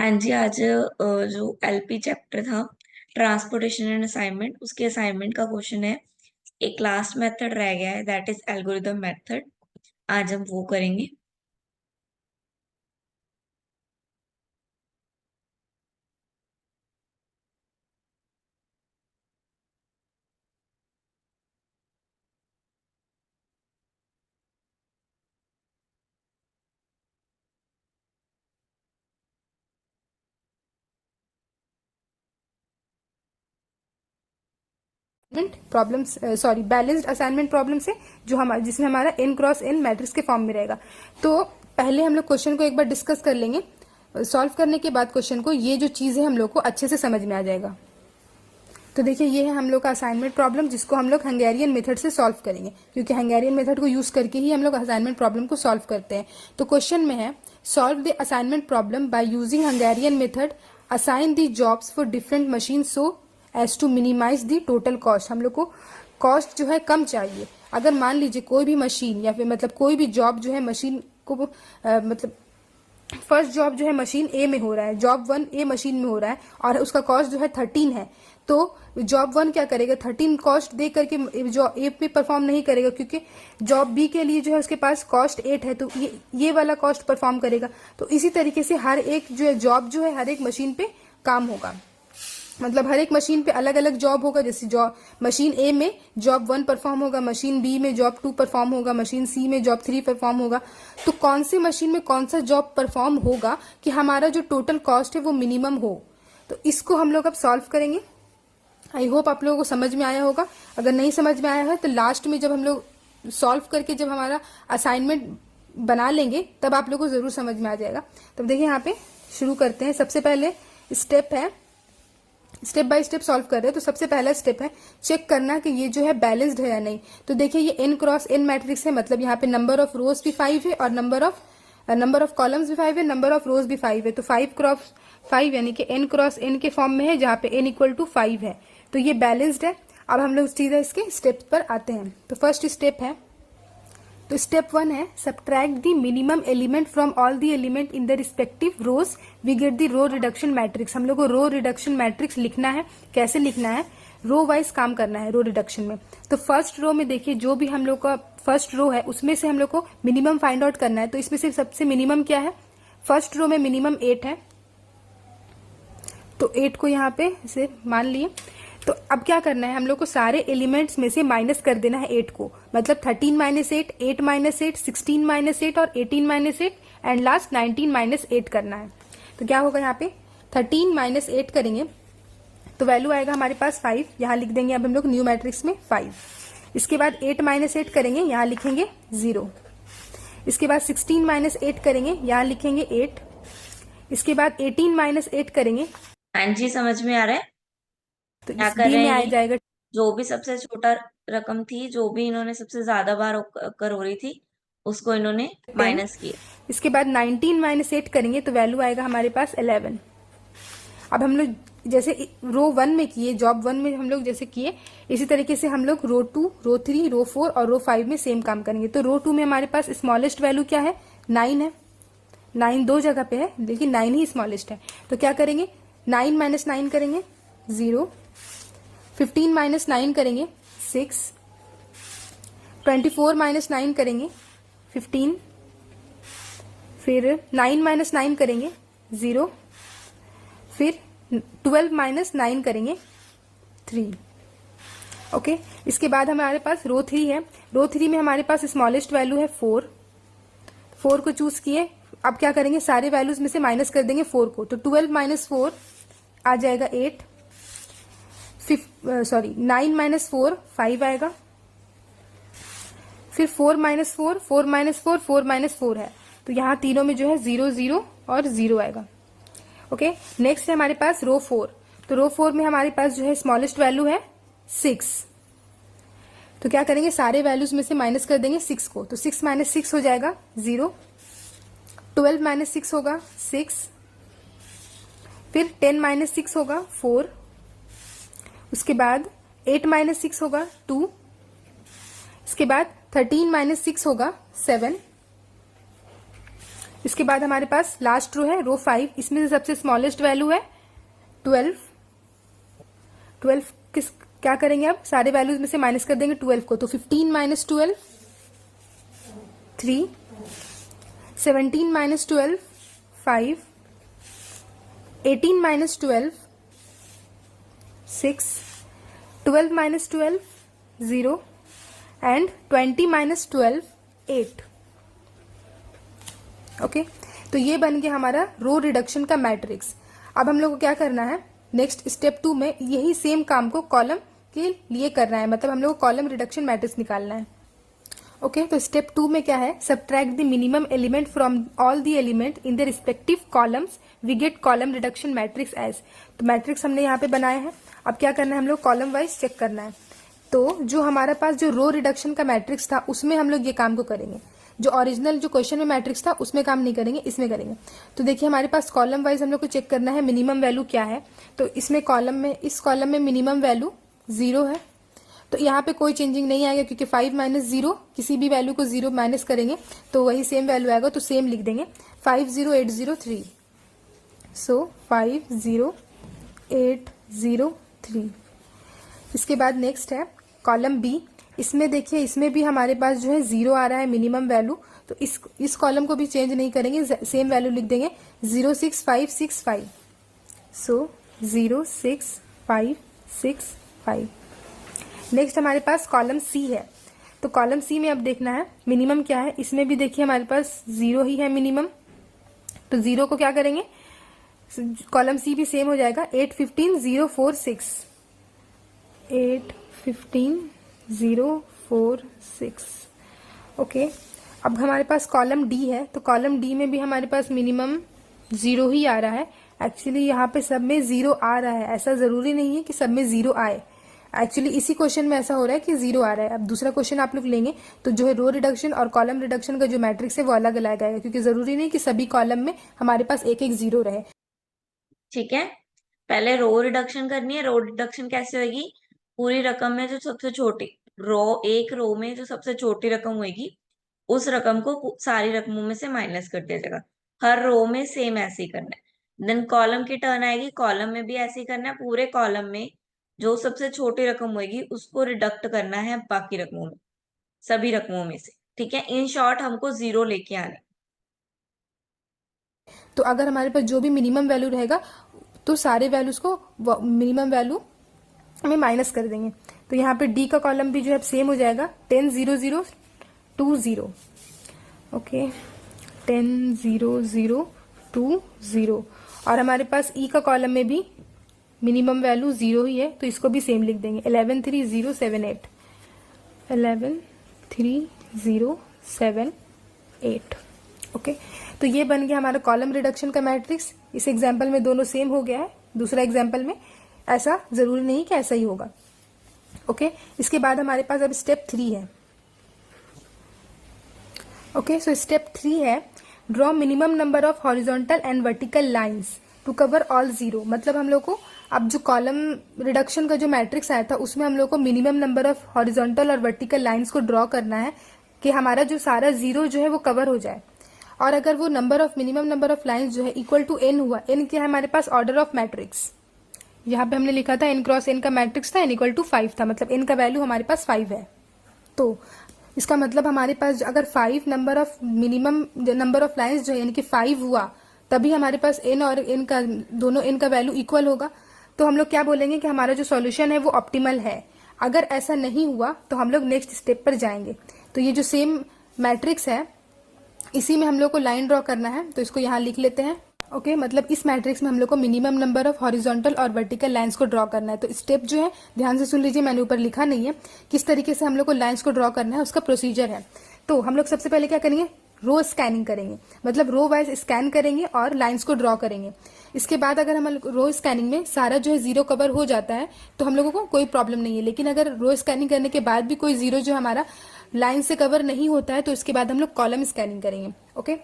हाँ जी, आज जो एलपी चैप्टर था ट्रांसपोर्टेशन एंड असाइनमेंट, उसके असाइनमेंट का क्वेश्चन है। एक लास्ट मेथड रह गया है, दैट इज एल्गोरिदम मेथड। आज हम वो करेंगे। Problems sorry balanced assignment problem से जो हमारा जिसमें हमारा n क्रॉस n मैट्रिक्स के फॉर्म में रहेगा। तो पहले हम लोग क्वेश्चन को एक बार डिस्कस कर लेंगे। सॉल्व करने के बाद क्वेश्चन को ये जो चीज़ है हम लोग को अच्छे से समझ में आ जाएगा। तो देखिए ये है हम लोग का असाइनमेंट प्रॉब्लम, जिसको हम लोग हंगेरियन मेथड से सॉल्व करेंगे, क्योंकि हंगेरियन मेथड को यूज करके ही हम लोग असाइनमेंट प्रॉब्लम को सॉल्व करते हैं। तो क्वेश्चन में है, solve the assignment problem by using Hungarian method, assign the jobs for different machine so as to minimize the total cost. हम लोग को कॉस्ट जो है कम चाहिए। अगर मान लीजिए कोई भी मशीन या फिर मतलब कोई भी जॉब जो है मशीन को मतलब फर्स्ट जॉब जो है मशीन ए में हो रहा है, जॉब 1 ए मशीन में हो रहा है और उसका कॉस्ट जो है 13 है। तो जॉब 1 क्या करेगा, 13 कॉस्ट दे करके जॉब ए पे परफॉर्म नहीं करेगा, क्योंकि जॉब बी के लिए जो है उसके पास कॉस्ट 8 है, तो ये वाला कॉस्ट परफॉर्म करेगा। तो इसी तरीके से हर एक जो है जॉब जो है हर एक मशीन पे काम होगा, मतलब हर एक मशीन पे अलग अलग जॉब होगा। जैसे जॉब मशीन ए में जॉब 1 परफॉर्म होगा, मशीन बी में जॉब 2 परफॉर्म होगा, मशीन सी में जॉब 3 परफॉर्म होगा। तो कौन सी मशीन में कौन सा जॉब परफॉर्म होगा कि हमारा जो टोटल कॉस्ट है वो मिनिमम हो। तो इसको हम लोग अब सॉल्व करेंगे। आई होप आप लोगों को समझ में आया होगा। अगर नहीं समझ में आया है तो लास्ट में जब हम लोग सॉल्व करके जब हमारा असाइनमेंट बना लेंगे तब आप लोगों को जरूर समझ में आ जाएगा। तब देखिए यहाँ पे शुरू करते हैं। सबसे पहले स्टेप है, स्टेप बाय स्टेप सॉल्व कर रहे हैं। तो सबसे पहला स्टेप है चेक करना कि ये जो है बैलेंस्ड है या नहीं। तो देखिए ये n क्रॉस n मैट्रिक्स है, मतलब यहाँ पे नंबर ऑफ रोज भी 5 है और नंबर ऑफ कॉलम्स भी 5 है, नंबर ऑफ रोज भी 5 है। तो 5 क्रॉस 5 यानी कि n क्रॉस n के फॉर्म में है, जहाँ पे n इक्वल टू 5 है। तो ये बैलेंस्ड है। अब हम लोग सीधा इसके स्टेप्स पर आते हैं। तो फर्स्ट स्टेप है, तो स्टेप 1 है subtract the minimum element from all the element in the respective rows we get the row reduction matrix. हम लोग को रो रिडक्शन मैट्रिक्स लिखना है। कैसे लिखना है, रो वाइज काम करना है रो रिडक्शन में। तो फर्स्ट रो में देखिए जो भी हम लोग का फर्स्ट रो है उसमें से हम लोग को मिनिमम फाइंड आउट करना है। तो इसमें से सबसे मिनिमम क्या है, फर्स्ट रो में मिनिमम 8 है, तो 8 को यहाँ पे से मान लिए। तो अब क्या करना है, हम लोग को सारे एलिमेंट्स में से माइनस कर देना है 8 को, मतलब 13 माइनस 8, 8 माइनस 8, 16 माइनस 8 और 18 माइनस 8 एंड लास्ट 19 माइनस 8 करना है। तो क्या होगा यहाँ पे 13 माइनस 8 करेंगे तो वैल्यू आएगा हमारे पास 5, यहाँ लिख देंगे अब हम लोग न्यू मैट्रिक्स में 5। इसके बाद 8 माइनस 8 करेंगे, यहाँ लिखेंगे 0। इसके बाद 16 माइनस 8 करेंगे, यहाँ लिखेंगे 8। इसके बाद 18 माइनस 8 करेंगे, हाँ जी, समझ में आ रहा है तो क्या इस कर डी रहे में हैं आ ये। जाएगा। जो भी सबसे छोटा रकम थी, जो भी इन्होंने सबसे ज्यादा बार कर हो रही थी, उसको इन्होंने 10। माइनस किया। इसके बाद 19 माइनस 8 करेंगे तो वैल्यू आएगा हमारे पास 11। अब हम लोग जैसे रो 1 में किए, जॉब 1 में हम लोग जैसे किए, इसी तरीके से हम लोग रो 2, रो 3, रो 4 और रो 5 में सेम काम करेंगे। तो रो 2 में हमारे पास स्मॉलेस्ट वैल्यू क्या है, 9 है। 9 दो जगह पे है लेकिन 9 ही स्मॉलेस्ट है। तो क्या करेंगे, 9 माइनस 9 करेंगे 0। 15 माइनस 9 करेंगे 6। 24 माइनस 9 करेंगे 15। फिर 9 माइनस 9 करेंगे 0। फिर 12 माइनस 9 करेंगे 3। ओके, इसके बाद हमारे पास रो 3 है। रो 3 में हमारे पास स्मॉलेस्ट वैल्यू है 4। 4 को चूज किए। अब क्या करेंगे, सारे वैल्यूज में से माइनस कर देंगे 4 को। तो 12 माइनस 4 आ जाएगा 8। 9 माइनस 4 5 आएगा। फिर 4 माइनस 4, 4 माइनस 4, 4 माइनस 4 है। तो यहाँ तीनों में जो है 0 0 और 0 आएगा। ओके, नेक्स्ट है हमारे पास रो 4। तो रो 4 में हमारे पास जो है स्मॉलेस्ट वैल्यू है 6। तो क्या करेंगे, सारे वैल्यूज में से माइनस कर देंगे 6 को। तो 6 माइनस 6 हो जाएगा 0। 12 माइनस 6 होगा 6। फिर 10 माइनस 6 होगा 4। उसके बाद 8 माइनस 6 होगा 2। इसके बाद 13 माइनस 6 होगा 7। इसके बाद हमारे पास लास्ट रो है, रो 5, इसमें से सबसे स्मॉलेस्ट वैल्यू है 12। 12 किस क्या करेंगे, अब सारे वैल्यूज में से माइनस कर देंगे 12 को, तो 15 minus 12 3, 17 minus 12 5, 18 minus 12 6, 12 minus 12 0 and 20 minus 12 8। Okay, तो ये बन गया हमारा रो रिडक्शन का मैट्रिक्स। अब हम लोग को क्या करना है, नेक्स्ट स्टेप 2 में यही सेम काम को कॉलम के लिए करना है, मतलब हम लोग को कॉलम रिडक्शन मैट्रिक्स निकालना है। ओके, तो स्टेप 2 में क्या है, subtract the minimum element from all the element in the respective columns, we get column reduction matrix as. तो मैट्रिक्स हमने यहाँ पे बनाया है, अब क्या करना है, हम लोग कॉलम वाइज चेक करना है। तो जो हमारा पास जो रो रिडक्शन का मैट्रिक्स था उसमें हम लोग ये काम को करेंगे, जो ओरिजिनल जो क्वेश्चन में मैट्रिक्स था उसमें काम नहीं करेंगे, इसमें करेंगे। तो देखिए हमारे पास कॉलम वाइज हम लोग को चेक करना है मिनिमम वैल्यू क्या है। तो इसमें कॉलम में, इस कॉलम में मिनिमम वैल्यू 0 है, तो यहाँ पे कोई चेंजिंग नहीं आएगा क्योंकि 5 माइनस 0, किसी भी वैल्यू को 0 माइनस करेंगे तो वही सेम वैल्यू आएगा, तो सेम लिख देंगे 50803। सो 50803। इसके बाद नेक्स्ट है कॉलम बी, इसमें देखिए इसमें भी हमारे पास जो है 0 आ रहा है मिनिमम वैल्यू, तो इस कॉलम को भी चेंज नहीं करेंगे, सेम वैल्यू लिख देंगे 06565। सो 06565। नेक्स्ट हमारे पास कॉलम सी है, तो कॉलम सी में अब देखना है मिनिमम क्या है, इसमें भी देखिए हमारे पास 0 ही है मिनिमम, तो 0 को क्या करेंगे, कॉलम सी भी सेम हो जाएगा 815046। 815046। ओके, अब हमारे पास कॉलम डी है, तो कॉलम डी में भी हमारे पास मिनिमम 0 ही आ रहा है। एक्चुअली यहाँ पे सब में 0 आ रहा है, ऐसा जरूरी नहीं है कि सब में 0 आए, एक्चुअली इसी क्वेश्चन में ऐसा हो रहा है कि 0 आ रहा है। अब दूसरा क्वेश्चन आप लोग लेंगे तो जो है रो रिडक्शन और कॉलम रिडक्शन का जो मैट्रिक्स है वो अलग अलग आएगा, क्योंकि जरूरी नहीं कि सभी कॉलम में हमारे पास एक एक 0 रहे। ठीक है, पहले रो रिडक्शन करनी है। रो रिडक्शन कैसे होगी, पूरी रकम में जो सबसे छोटी एक रो में जो सबसे छोटी रकम होगी उस रकम को सारी रकमों में से माइनस कर दिया जाएगा। हर रो में सेम ऐसे ही करना है। देन कॉलम की टर्न आएगी, कॉलम में भी ऐसे ही करना है। पूरे कॉलम में जो सबसे छोटी रकम होगी उसको रिडक्ट करना है बाकी रकमों में, सभी रकमों में से। ठीक है, इन शॉर्ट हमको 0 लेके आना है। तो अगर हमारे पास जो भी मिनिमम वैल्यू रहेगा तो सारे वैल्यूज को मिनिमम वैल्यू में माइनस कर देंगे। तो यहाँ पे डी का कॉलम भी जो है सेम हो जाएगा 100020। ओके, 100020। और हमारे पास ई का कॉलम में भी मिनिमम वैल्यू 0 ही है, तो इसको भी सेम लिख देंगे 113078। 113078। ओके, तो ये बन गया हमारा कॉलम रिडक्शन का मैट्रिक्स। इस एग्जाम्पल में दोनों सेम हो गया है, दूसरा एग्जाम्पल में ऐसा जरूरी नहीं कि ऐसा ही होगा। ओके, इसके बाद हमारे पास अब स्टेप 3 है। ओके, सो स्टेप 3 है draw minimum number of horizontal and vertical lines to cover all 0। मतलब हम लोग को अब जो कॉलम रिडक्शन का जो मैट्रिक्स आया था उसमें हम लोग को मिनिमम नंबर ऑफ हॉरिजॉन्टल और वर्टिकल लाइंस को ड्रॉ करना है कि हमारा जो सारा 0 जो है वो कवर हो जाए। और अगर वो मिनिमम नंबर ऑफ लाइंस जो है इक्वल टू n हुआ, n क्या है हमारे पास, ऑर्डर ऑफ मैट्रिक्स। यहाँ पे हमने लिखा था n क्रॉस n का मैट्रिक्स था, n इक्वल टू 5 था, मतलब n का वैल्यू हमारे पास 5 है। तो इसका मतलब हमारे पास अगर 5 number of minimum number of lines जो है यानी कि 5 हुआ, तभी हमारे पास n और n का दोनों n का वैल्यू इक्वल होगा। तो हम लोग क्या बोलेंगे कि हमारा जो सॉल्यूशन है वो ऑप्टिमल है। अगर ऐसा नहीं हुआ तो हम लोग नेक्स्ट स्टेप पर जाएंगे। तो ये जो सेम मैट्रिक्स है इसी में हम लोग को लाइन ड्रॉ करना है, तो इसको यहाँ लिख लेते हैं। ओके, मतलब इस मैट्रिक्स में हम लोग को मिनिमम नंबर ऑफ हॉरिजॉन्टल और वर्टिकल लाइंस को ड्रॉ करना है। तो स्टेप जो है ध्यान से सुन लीजिए, मैंने ऊपर लिखा नहीं है, किस तरीके से हम लोग को लाइंस को ड्रॉ करना है उसका प्रोसीजर है। तो हम लोग सबसे पहले क्या करेंगे, रो स्कैनिंग करेंगे, मतलब रो वाइज स्कैन करेंगे और लाइंस को ड्रॉ करेंगे। इसके बाद अगर हम रो स्कैनिंग में सारा जो है 0 कवर हो जाता है तो हम लोगों को कोई प्रॉब्लम नहीं है। लेकिन अगर रो स्कैनिंग करने के बाद भी कोई 0 जो हमारा लाइन से कवर नहीं होता है तो इसके बाद हम लोग कॉलम स्कैनिंग करेंगे। ओके,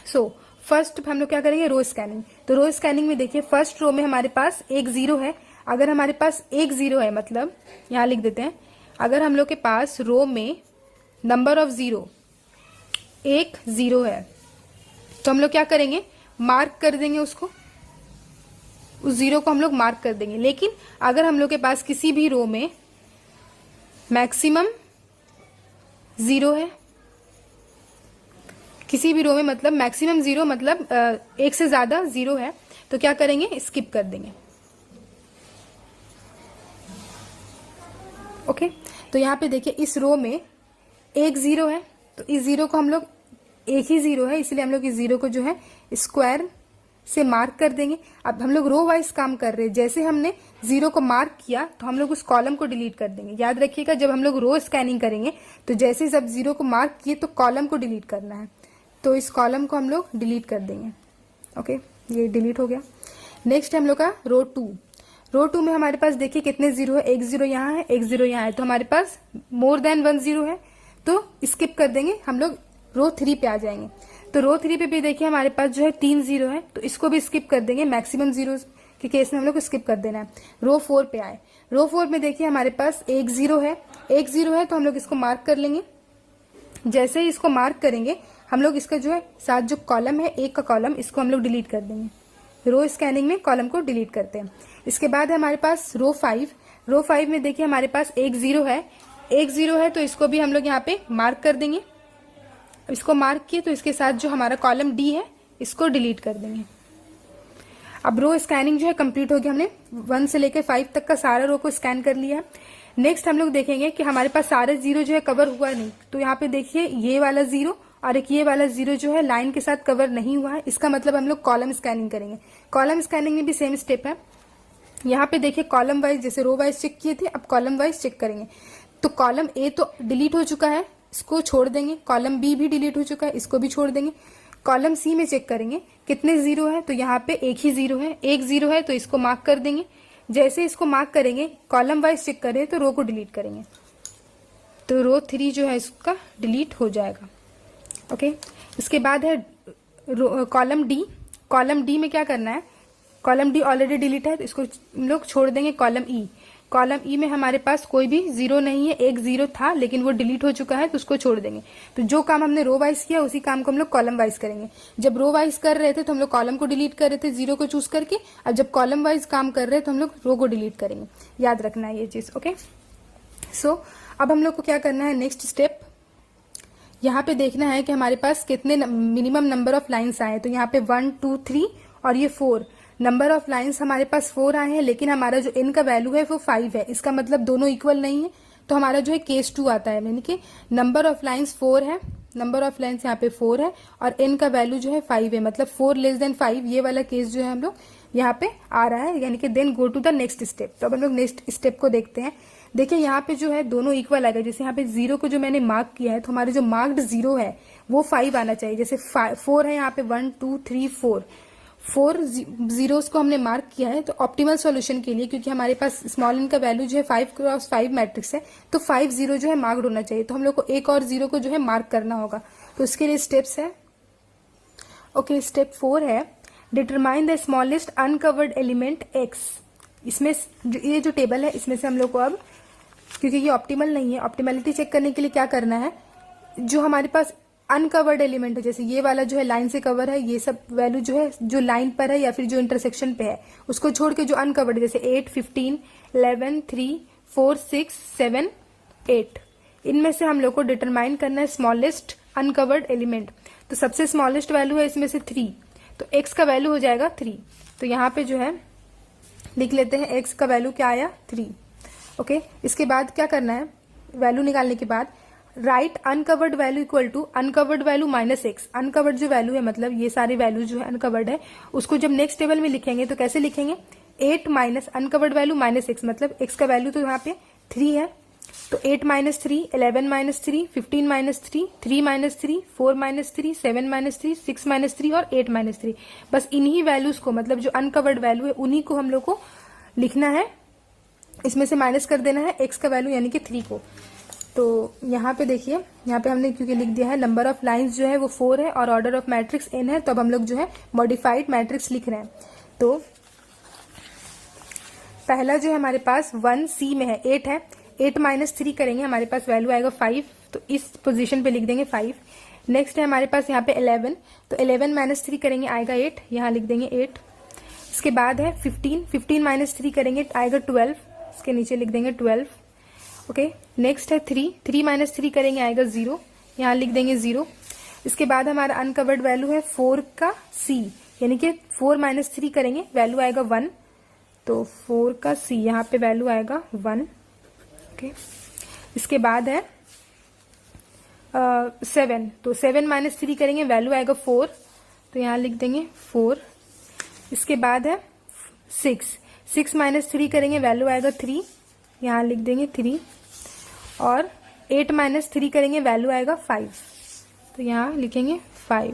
सो फर्स्ट हम लोग क्या करेंगे, रो स्कैनिंग। तो रो स्कैनिंग में देखिए फर्स्ट रो में हमारे पास एक 0 है। अगर हमारे पास एक 0 है, मतलब यहाँ लिख देते हैं, अगर हम लोग के पास रो में नंबर ऑफ 0 एक 0 है तो हम लोग क्या करेंगे, मार्क कर देंगे उसको, उस जीरो को हम लोग मार्क कर देंगे। लेकिन अगर हम लोग के पास किसी भी रो में मैक्सिमम जीरो है, किसी भी रो में मतलब मैक्सिमम जीरो मतलब एक से ज्यादा जीरो है, तो क्या करेंगे, स्किप कर देंगे। ओके, तो यहाँ पे देखिए इस रो में एक जीरो है, तो इस जीरो को हम लोग, एक ही जीरो है इसलिए हम लोग इस जीरो को जो है स्क्वायर से मार्क कर देंगे। अब हम लोग रो वाइज काम कर रहे हैं, जैसे हमने जीरो को मार्क किया तो हम लोग उस कॉलम को डिलीट कर देंगे। याद रखिएगा, जब हम लोग रो स्कैनिंग करेंगे तो जैसे जब जीरो को मार्क किए तो कॉलम को डिलीट करना है, तो इस कॉलम को हम लोग डिलीट कर देंगे। ओके, ये डिलीट हो गया। नेक्स्ट हम लोग का रो टू। रो टू में हमारे पास देखिए कितने जीरो है, एक जीरो यहाँ है, एक जीरो यहाँ है, तो हमारे पास मोर देन वन जीरो है, तो स्किप कर देंगे, हम लोग रो थ्री पे आ जाएंगे। तो रो थ्री पे भी देखिए हमारे पास जो है तीन जीरो है, तो इसको भी स्किप कर देंगे, मैक्सिमम जीरो के केस में हम लोग को स्किप कर देना है। रो फोर पे आए, रो फोर में देखिए हमारे पास एक जीरो है, एक जीरो है, तो हम लोग इसको मार्क कर लेंगे। जैसे ही इसको मार्क करेंगे हम लोग इसका जो है साथ जो कॉलम है, एक का कॉलम, इसको हम लोग डिलीट कर देंगे। रो स्कैनिंग में कॉलम को डिलीट करते हैं। इसके बाद है हमारे पास रो फाइव। रो फाइव में देखिए हमारे पास एक जीरो है, एक जीरो है, तो इसको भी हम लोग यहाँ पे मार्क कर देंगे। इसको मार्क किए तो इसके साथ जो हमारा कॉलम डी है इसको डिलीट कर देंगे। अब रो स्कैनिंग जो है कंप्लीट हो गया, हमने 1 से लेकर 5 तक का सारा रो को स्कैन कर लिया है। नेक्स्ट हम लोग देखेंगे कि हमारे पास सारे जीरो जो है कवर हुआ नहीं, तो यहाँ पे देखिए ये वाला जीरो और एक ये वाला जीरो जो है लाइन के साथ कवर नहीं हुआ है, इसका मतलब हम लोग कॉलम स्कैनिंग करेंगे। कॉलम स्कैनिंग में भी सेम स्टेप है। यहाँ पे देखिए कॉलम वाइज, जैसे रो वाइज चेक किए थे, अब कॉलम वाइज चेक करेंगे। तो कॉलम ए तो डिलीट हो चुका है, इसको छोड़ देंगे। कॉलम बी भी डिलीट हो चुका है, इसको भी छोड़ देंगे। कॉलम सी में चेक करेंगे कितने जीरो है, तो यहाँ पे एक ही जीरो है, एक जीरो है, तो इसको मार्क कर देंगे। जैसे इसको मार्क करेंगे, कॉलम वाइज चेक करें तो रो को डिलीट करेंगे, तो रो थ्री जो है इसका डिलीट हो जाएगा। ओके, इसके बाद है कॉलम डी। कॉलम डी में क्या करना है, कॉलम डी ऑलरेडी डिलीट है, तो इसको हम लोग छोड़ देंगे। कॉलम ई, कॉलम ई में हमारे पास कोई भी जीरो नहीं है, एक जीरो था लेकिन वो डिलीट हो चुका है, तो उसको छोड़ देंगे। तो जो काम हमने रो वाइज किया उसी काम को हम लोग कॉलम वाइज करेंगे। जब रो वाइज कर रहे थे तो हम लोग कॉलम को डिलीट कर रहे थे जीरो को चूज करके, अब जब कॉलम वाइज काम कर रहे हैं तो हम लोग रो को डिलीट करेंगे। याद रखना है ये चीज। ओके, सो अब हम लोग को क्या करना है, नेक्स्ट स्टेप यहाँ पे देखना है कि हमारे पास कितने मिनिमम नंबर ऑफ लाइन्स आए। तो यहाँ पे 1 2 3 और ये 4 नंबर ऑफ लाइन्स हमारे पास 4 आए हैं, लेकिन हमारा जो n का वैल्यू है वो 5 है। इसका मतलब दोनों इक्वल नहीं है, तो हमारा जो है केस 2 आता है, यानी कि नंबर ऑफ लाइन्स 4 है, नंबर ऑफ लाइन्स यहाँ पे 4 है और n का वैल्यू जो है 5 है, मतलब 4 लेस देन 5, ये वाला केस जो है हम लोग यहाँ पे आ रहा है, यानी कि then go to the next step. तो अब हम लोग नेक्स्ट स्टेप को देखते हैं। देखिए यहाँ पे जो है दोनों इक्वल आएगा। जैसे यहाँ पे जीरो को जो मैंने मार्क किया है, तो हमारे जो मार्क्ड जीरो है वो 5 आना चाहिए। जैसे 4 है यहाँ पे, 1 2 3 4 जीरोस को हमने मार्क किया है। तो ऑप्टिमल सॉल्यूशन के लिए, क्योंकि हमारे पास स्मॉल n का वैल्यू जो है 5x5 मैट्रिक्स है, तो 5 जीरो जो है मार्क्ड होना चाहिए। तो हम लोग को एक और जीरो को जो है मार्क करना होगा। तो उसके लिए स्टेप्स है। ओके, स्टेप 4 है determine the smallest uncovered element x। इसमें ये जो टेबल है इसमें से हम लोग को अब, क्योंकि ये ऑप्टिमल नहीं है, ऑप्टिमलिटी चेक करने के लिए क्या करना है, जो हमारे पास अनकवर्ड एलिमेंट है, जैसे ये वाला जो है लाइन से कवर है, ये सब वैल्यू जो है जो लाइन पर है या फिर जो इंटरसेक्शन पे है, उसको छोड़ के जो अनकवर्ड है, जैसे 8 15 11 3 4 6 7 8, इनमें से हम लोग को डिटरमाइन करना है स्मॉलेस्ट अनकवर्ड एलिमेंट। तो सबसे स्मॉलेस्ट वैल्यू है इसमें से 3, तो x का वैल्यू हो जाएगा 3। तो यहाँ पे जो है लिख लेते हैं x का वैल्यू क्या आया, 3। ओके, इसके बाद क्या करना है, वैल्यू निकालने के बाद right uncovered value equal to uncovered value minus x। Uncovered जो वैल्यू है, मतलब ये सारी वैल्यू जो है अनकवर्ड है, उसको जब नेक्स्ट टेबल में लिखेंगे तो कैसे लिखेंगे, 8 minus uncovered value minus x, मतलब x का वैल्यू तो यहाँ पे 3 है, तो 8 minus 3 11 minus 3 15 minus 3 3 minus 3 4 minus 3 7 minus 3 6 minus 3 और 8 माइनस 3। बस इन्हीं वैल्यूज को, मतलब जो अनकवर्ड वैल्यू है उन्हीं को हम लोग को लिखना है, इसमें से माइनस कर देना है x का वैल्यू यानी कि 3 को। तो यहाँ पे देखिए, यहाँ पे हमने क्योंकि लिख दिया है नंबर ऑफ लाइंस जो है वो 4 है और ऑर्डर ऑफ मैट्रिक्स n है, तो अब हम लोग जो है मॉडिफाइड मैट्रिक्स लिख रहे हैं। तो पहला जो है हमारे पास 1c में है, 8 है, 8 माइनस 3 करेंगे, हमारे पास वैल्यू आएगा 5, तो इस पोजीशन पे लिख देंगे 5। नेक्स्ट है हमारे पास यहाँ पे 11, तो 11 माइनस 3 करेंगे आएगा 8, यहाँ लिख देंगे 8। इसके बाद है 15, 15 माइनस 3 करेंगे आएगा 12, इसके नीचे लिख देंगे 12। ओके, नेक्स्ट है 3, 3 माइनस 3 करेंगे आएगा 0, यहाँ लिख देंगे 0। इसके बाद हमारा अनकवर्ड वैल्यू है 4 का C, यानी कि 4 माइनस 3 करेंगे वैल्यू आएगा 1, तो 4 का C यहाँ पे वैल्यू आएगा 1। ओके, इसके बाद है 7, तो 7 माइनस 3 करेंगे वैल्यू आएगा 4, तो यहाँ लिख देंगे 4। इसके बाद है 6, 6 माइनस 3 करेंगे वैल्यू आएगा 3, यहाँ लिख देंगे 3। और 8 माइनस 3 करेंगे वैल्यू आएगा 5, तो यहाँ लिखेंगे 5।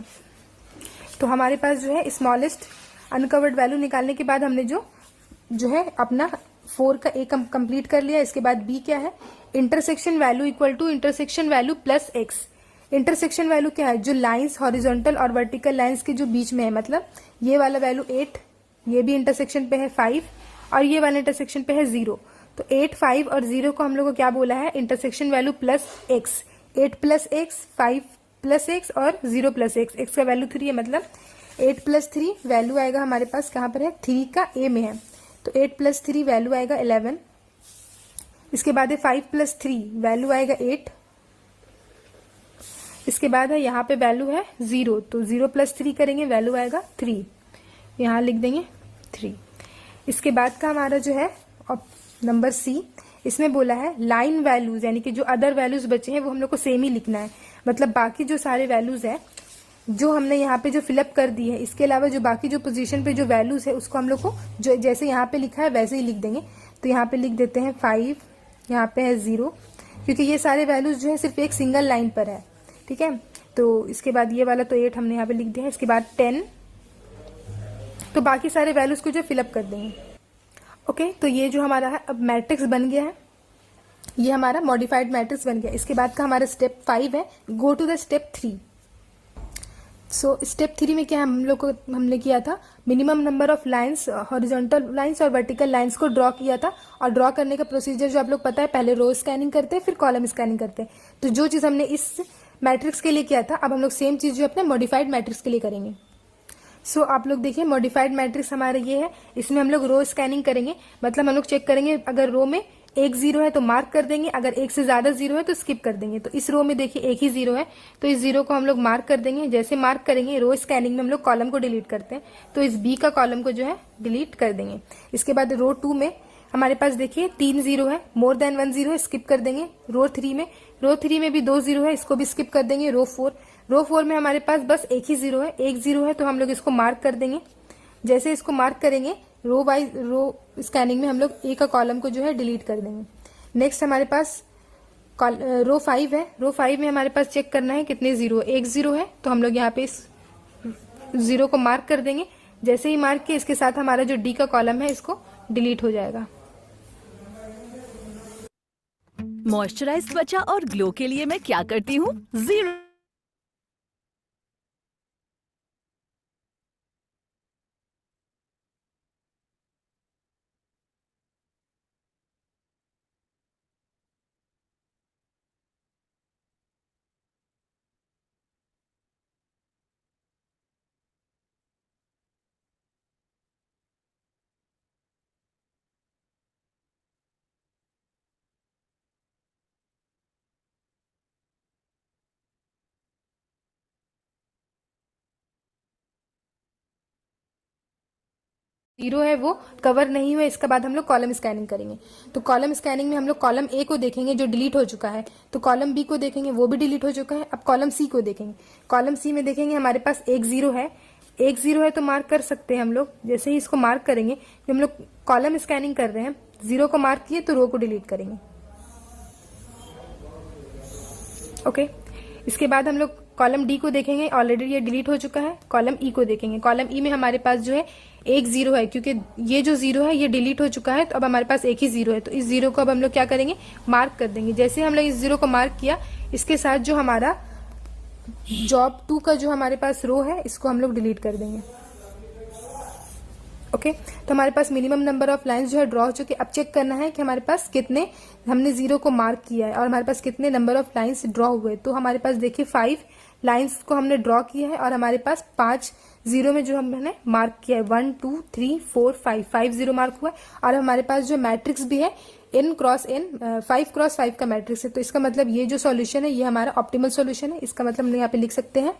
तो हमारे पास जो है स्मॉलेस्ट अनकवर्ड वैल्यू निकालने के बाद हमने जो है अपना 4 का ए कंप्लीट कर लिया। इसके बाद बी क्या है, intersection value equal to intersection value plus x. Intersection value क्या है, जो लाइंस हॉरिजॉन्टल और वर्टिकल लाइंस के जो बीच में है, मतलब ये वाला वैल्यू 8, ये भी इंटरसेक्शन पे है 5 और ये वाला इंटरसेक्शन पे है 0, तो 8, 5 और 0 को हम लोग को क्या बोला है, intersection value plus x. 8 plus x, 5 plus x और 0 प्लस एक्स, एक्स का वैल्यू 3 है, मतलब 8 प्लस 3 वैल्यू आएगा हमारे पास कहाँ पर है, 3 का ए में है, तो 8 प्लस 3 वैल्यू आएगा 11। इसके बाद है 5 प्लस 3 वैल्यू आएगा 8। इसके बाद है यहाँ पे वैल्यू है 0, तो 0 प्लस 3 करेंगे वैल्यू आएगा 3, यहाँ लिख देंगे 3। इसके बाद का हमारा जो है नंबर सी, इसमें बोला है लाइन वैल्यूज, यानी कि जो अदर वैल्यूज बचे हैं वो हम लोग को सेम ही लिखना है, मतलब बाकी जो सारे वैल्यूज है जो हमने यहाँ पे जो फिलअप कर दी है, इसके अलावा जो बाकी जो पोजीशन पे जो वैल्यूज है उसको हम लोग को जो जैसे यहाँ पे लिखा है वैसे ही लिख देंगे। तो यहाँ पे लिख देते हैं 5, यहाँ पे है 0, क्योंकि ये सारे वैल्यूज जो है सिर्फ एक सिंगल लाइन पर है, ठीक है। तो इसके बाद ये वाला तो 8 हमने यहाँ पे लिख दिया है। इसके बाद 10, तो बाकी सारे वैल्यूज को जो फिलअप कर देंगे। ओके, तो ये जो हमारा है अब मैट्रिक्स बन गया है, ये हमारा मॉडिफाइड मैट्रिक्स बन गया। इसके बाद का हमारा स्टेप 5 है, go to the step 3। So step 3 में क्या हम लोग को हमने किया था, minimum number of lines, horizontal lines और वर्टिकल लाइंस को ड्रॉ किया था। और ड्रॉ करने का प्रोसीजर जो आप लोग पता है, पहले रो स्कैनिंग करते हैं फिर कॉलम स्कैनिंग करते हैं। तो जो चीज हमने इस मैट्रिक्स के लिए किया था, अब हम लोग सेम चीज जो अपने मॉडिफाइड मैट्रिक्स के लिए करेंगे। सो आप लोग देखिए, मॉडिफाइड मैट्रिक्स हमारा ये है, इसमें हम लोग रो स्कैनिंग करेंगे, मतलब हम लोग चेक करेंगे अगर रो में एक 0 है तो मार्क कर देंगे, अगर एक से ज्यादा 0 है तो स्किप कर देंगे। तो इस रो में देखिए एक ही 0 है, तो इस 0 को हम लोग मार्क कर देंगे। जैसे मार्क करेंगे, रो स्कैनिंग में हम लोग कॉलम को डिलीट करते हैं, तो इस बी का कॉलम को जो है डिलीट कर देंगे। इसके बाद रो 2 में हमारे पास देखिए 3 0 है, मोर देन 1 0 है, स्किप कर देंगे। रो 3 में भी 2 0 है, इसको भी स्किप कर देंगे। रो 4 में हमारे पास बस एक ही 0 है, एक 0 है, तो हम लोग इसको मार्क कर देंगे। जैसे इसको मार्क करेंगे, रो वाइज रो स्कैनिंग में हम लोग ए का कॉलम को जो है डिलीट कर देंगे। नेक्स्ट हमारे पास रो 5 है, रो 5 में हमारे पास चेक करना है कितने 0, एक 0 है, तो हम लोग यहाँ पे इस 0 को मार्क कर देंगे। जैसे ही मार्क किए, इसके साथ हमारा जो डी का कॉलम है इसको डिलीट हो जाएगा। मॉइस्चराइज त्वचा और ग्लो के लिए मैं क्या करती हूँ, जीरो जीरो है वो कवर नहीं हुआ, इसके बाद हम लोग कॉलम स्कैनिंग करेंगे। तो कॉलम स्कैनिंग में हम लोग कॉलम ए को देखेंगे जो डिलीट हो चुका है, तो कॉलम बी को देखेंगे वो भी डिलीट हो चुका है। अब कॉलम सी को देखेंगे, कॉलम सी में देखेंगे हमारे पास एक 0 है, एक 0 है तो मार्क कर सकते हैं हम लोग। जैसे ही इसको मार्क करेंगे, कि हम लोग कॉलम स्कैनिंग कर रहे हैं, 0 को मार्क किए तो रो को डिलीट करेंगे। ओके, इसके बाद हम लोग कॉलम डी को देखेंगे, ऑलरेडी ये डिलीट हो चुका है। कॉलम ई को देखेंगे, कॉलम ई में हमारे पास जो है एक 0 है, क्योंकि ये जो 0 है ये डिलीट हो चुका है, तो अब हमारे पास एक ही 0 है, तो इस 0 को अब हम लोग क्या करेंगे, मार्क कर देंगे। जैसे हम लोग इस 0 को मार्क किया, इसके साथ जो हमारा जॉब 2 का जो हमारे पास रो है इसको हम लोग डिलीट कर देंगे। ओके, तो हमारे पास मिनिमम नंबर ऑफ लाइंस जो है ड्रॉ हो चुके। अब चेक करना है कि हमारे पास कितने, हमने 0 को मार्क किया है और हमारे पास कितने नंबर ऑफ लाइंस ड्रॉ हुए। तो हमारे पास देखिए 5, लाइंस को हमने ड्रॉ किया है और हमारे पास 5 जीरो में जो हमने मार्क किया है 1 2 3 4 5 5 जीरो मार्क हुआ है। और हमारे पास जो मैट्रिक्स भी है n क्रॉस n 5 क्रॉस 5 का मैट्रिक्स है। तो इसका मतलब ये जो सॉल्यूशन है ये हमारा ऑप्टिमल सॉल्यूशन है। इसका मतलब हम यहाँ पे लिख सकते हैं।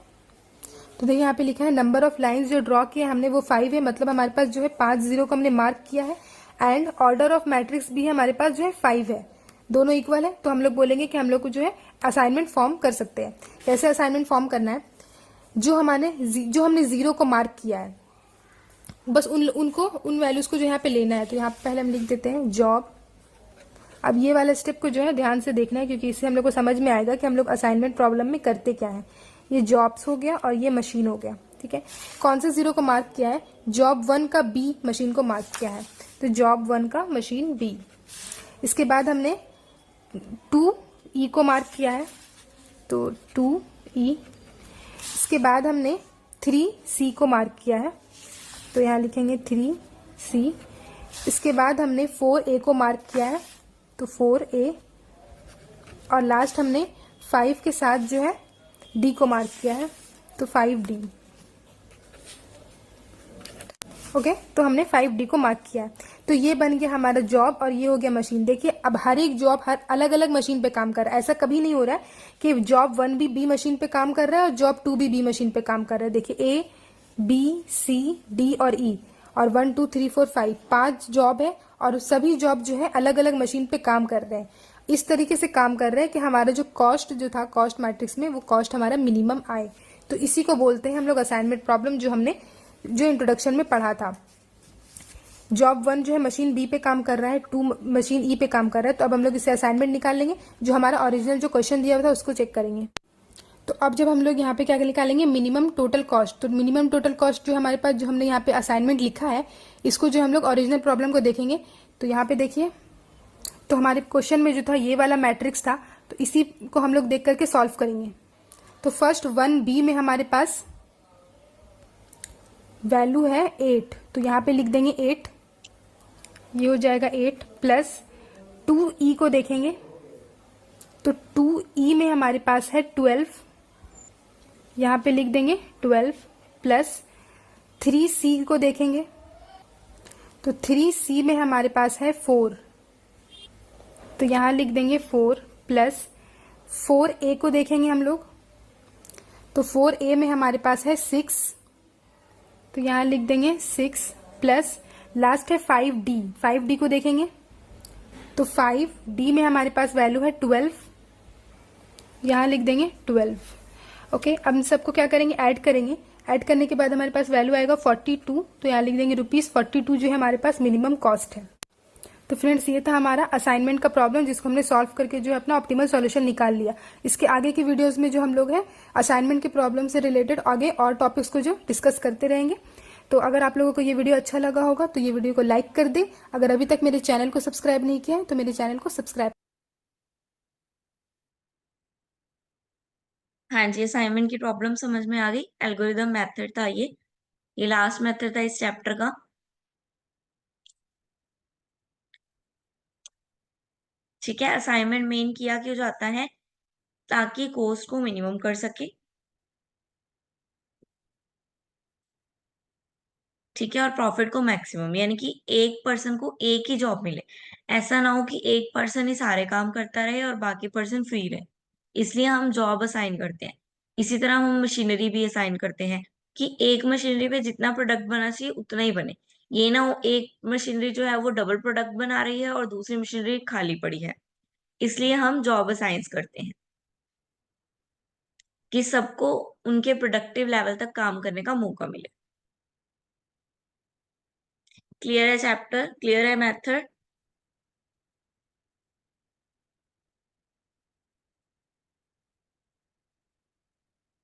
तो देखिए यहाँ पे लिखा है नंबर ऑफ लाइंस जो ड्रॉ किया हमने वो 5 है, मतलब हमारे पास जो है 5 जीरो को हमने मार्क किया है। एंड ऑर्डर ऑफ मैट्रिक्स भी हमारे पास जो है 5 है, दोनों इक्वल है। तो हम लोग बोलेंगे कि हम लोग को जो है असाइनमेंट फॉर्म कर सकते हैं। कैसे असाइनमेंट फॉर्म करना है, जो हमने जीरो को मार्क किया है बस उन वैल्यूज को जो यहाँ पे लेना है। तो यहाँ पे पहले हम लिख देते हैं जॉब। अब ये वाला स्टेप को जो है ध्यान से देखना है, क्योंकि इससे हम लोग को समझ में आएगा कि हम लोग असाइनमेंट प्रॉब्लम में करते क्या है। ये जॉब्स हो गया और ये मशीन हो गया, ठीक है। कौन से जीरो को मार्क किया है, जॉब 1 का बी मशीन को मार्क किया है। तो जॉब 1 का मशीन बी। इसके बाद हमने 2E को मार्क किया है, तो 2E। इसके बाद हमने 3C को मार्क किया है, तो यहाँ लिखेंगे 3C। इसके बाद हमने 4A को मार्क किया है, तो 4A। और लास्ट हमने 5 के साथ जो है D को मार्क किया है, तो 5D। ओके, तो हमने 5D को मार्क किया है। तो ये बन गया हमारा जॉब और ये हो गया मशीन। देखिए अब हर एक जॉब हर अलग अलग मशीन पे काम कर रहा है। ऐसा कभी नहीं हो रहा है कि जॉब 1 भी बी मशीन पे काम कर रहा है और जॉब 2 भी बी मशीन पे काम कर रहा है। देखिए A B C D और E और 1 2 3 4 5 5 जॉब है और सभी जॉब जो है अलग अलग मशीन पे काम कर रहे हैं। इस तरीके से काम कर रहे हैं कि हमारा जो कॉस्ट जो था कॉस्ट मैट्रिक्स में वो कॉस्ट हमारा मिनिमम आए। तो इसी को बोलते हैं हम लोग असाइनमेंट प्रॉब्लम, जो हमने जो इंट्रोडक्शन में पढ़ा था। जॉब 1 जो है मशीन बी पे काम कर रहा है, 2 मशीन ई पे काम कर रहा है। तो अब हम लोग इससे असाइनमेंट निकाल लेंगे, जो हमारा ओरिजिनल जो क्वेश्चन दिया हुआ था उसको चेक करेंगे। तो अब जब हम लोग यहाँ पे क्या निकालेंगे, मिनिमम टोटल कॉस्ट। तो मिनिमम टोटल कॉस्ट जो हमारे पास जो हमने यहाँ पे असाइनमेंट लिखा है, इसको जो हम लोग ओरिजिनल प्रॉब्लम को देखेंगे। तो यहाँ पे देखिए, तो हमारे क्वेश्चन में जो था ये वाला मैट्रिक्स था, तो इसी को हम लोग देख करके सॉल्व करेंगे। तो फर्स्ट 1B में हमारे पास वैल्यू है 8, तो यहाँ पे लिख देंगे 8। ये हो जाएगा 8 प्लस 2E को देखेंगे, तो 2E में हमारे पास है 12, यहाँ पे लिख देंगे 12 प्लस 3C को देखेंगे, तो 3C में हमारे पास है 4, तो यहाँ लिख देंगे 4 प्लस 4A को देखेंगे हम लोग, तो 4A में हमारे पास है 6, तो यहाँ लिख देंगे 6 प्लस लास्ट है 5D। 5D को देखेंगे, तो 5D में हमारे पास वैल्यू है 12, यहाँ लिख देंगे 12। ओके, अब इन सबको क्या करेंगे, ऐड करेंगे। ऐड करने के बाद हमारे पास वैल्यू आएगा 42, तो यहाँ लिख देंगे ₹42 जो है हमारे पास मिनिमम कॉस्ट है। तो फ्रेंड्स ये था हमारा असाइनमेंट का प्रॉब्लम, जिसको हमने सॉल्व करके जो है अपना ऑप्टिमल सॉल्यूशन निकाल लिया। इसके आगे की वीडियोस में जो हम लोग हैं असाइनमेंट के प्रॉब्लम से रिलेटेड आगे और टॉपिक्स को जो डिस्कस करते रहेंगे। तो अगर आप लोगों को ये वीडियो अच्छा लगा होगा तो ये वीडियो को लाइक कर दें। अगर अभी तक मेरे चैनल को सब्सक्राइब नहीं किया है तो मेरे चैनल को सब्सक्राइब। हाँ जी, असाइनमेंट की प्रॉब्लम समझ में आ गई। एल्गोरिदम मेथड था ये लास्ट मेथड था इस चैप्टर का। ठीक है, असाइनमेंट मेन किया क्यों जाता है, ताकि कॉस्ट को मिनिमम कर सके। ठीक है, और प्रॉफिट को मैक्सिमम, यानी कि एक पर्सन को एक ही जॉब मिले। ऐसा ना हो कि एक पर्सन ही सारे काम करता रहे और बाकी पर्सन फ्री रहे। इसलिए हम जॉब असाइन करते हैं। इसी तरह हम मशीनरी भी असाइन करते हैं कि एक मशीनरी पे जितना प्रोडक्ट बना चाहिए उतना ही बने। ये ना हो एक मशीनरी जो है वो डबल प्रोडक्ट बना रही है और दूसरी मशीनरी खाली पड़ी है। इसलिए हम जॉब असाइन करते हैं कि सबको उनके प्रोडक्टिव लेवल तक काम करने का मौका मिले। क्लियर है चैप्टर, क्लियर है मेथड।